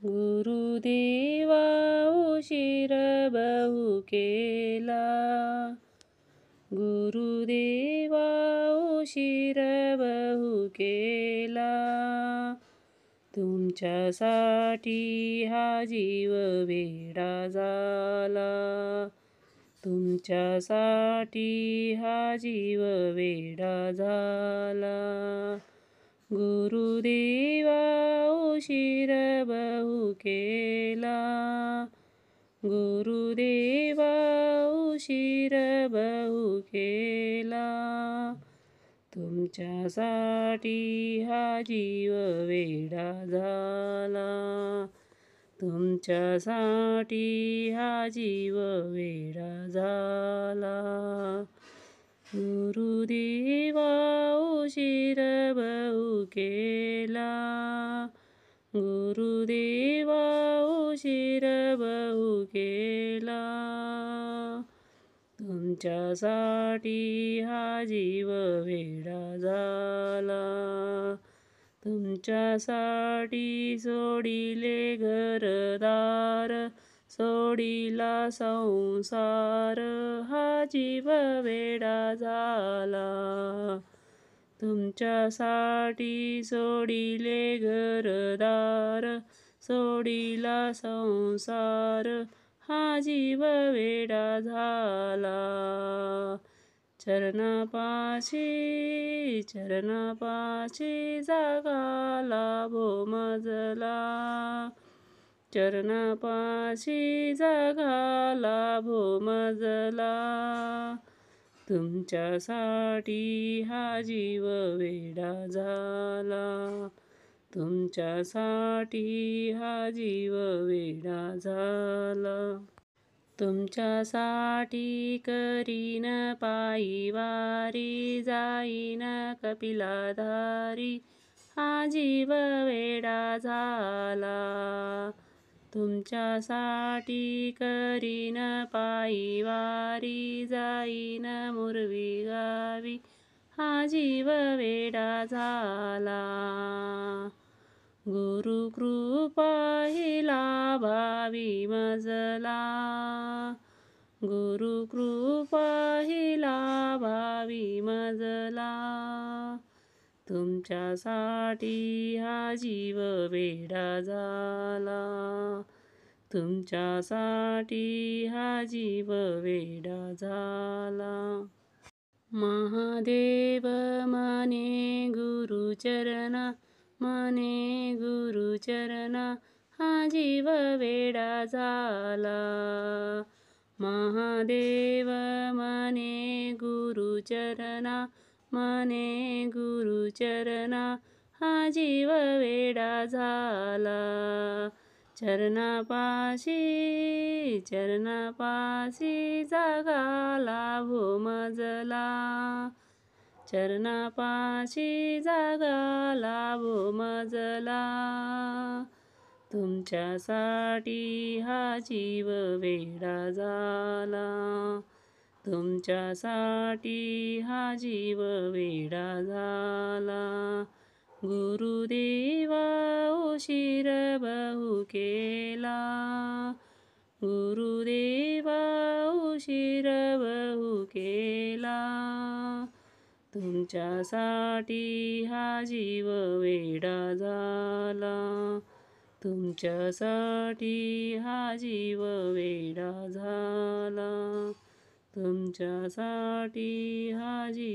गुरुदेवा उशीर बहु केला, गुरुदेवा उशीर बहु केला. तुमच्यासाठी हा जीव वेडा झाला, तुमच्यासाठी हा जीव वेडा झाला. गुरुदेवा उशीर बहु केला, गुरुदेवा उशीर बहु केला. तुमच्यासाठी हा जीव वेडा झाला, तुमच्यासाठी हा जीव वेडा झाला. गुरुदेवा उशीर बहु केला, गुरुदेवा उशीर बहु केला. तुमच्यासाठी हा जीव वेडा झाला, तुमच्यासाठी सोडिले घरदार, सोडिला संसार, हा जीव वेडा झाला. तुमच्यासाठी सोडिले घरदार, सोडिला संसार, हा जीव वेडा झाला. चरणापाशी चरणापाशी जागाला भोमजला, चरणापाशी जागाला भोमजला. तुमच्यासाठी हा जीव वेडा झाला, तुमच्यासाठी हा जीव वेडा झाला. तुमच्यासाठी करीन पायी वारी, जाईन कपिलाधारी, हा जीव वेडा झाला. तुमच्यासाठी करीन पायी वारी, जाईन मुरवी गावी, हा जीव वेडा झाला. गुरुकृपा ही लाभावी मजला, गुरुकृपा ही लाभावी मजला. तुमच्यासाठी हा जीव वेडा झाला, तुमच्यासाठी हा जीव वेडा झाला. महादेव म्हणे गुरुचरणा, म्हणे गुरुचरणा, हा जीव वेडा झाला. महादेव म्हणे गुरुचरणा, म्हणे गुरुचरणा, हा जीव वेडा झाला. चरणापाशी चरणापाशी जागाला भोमजला, चरणापाशी जागाला भोमजला. तुमच्यासाठी हा जीव वेडा झाला, तुमच्यासाठी हा जीव वेडा झाला. गुरुदेवा उशीर बहु केला, गुरुदेवा उशीर बहु केला. तुमच्यासाठी हा जीव वेडा झाला, तुमच्यासाठी हा जीव वेडा झाला. तुमच्यासाठी हा जीव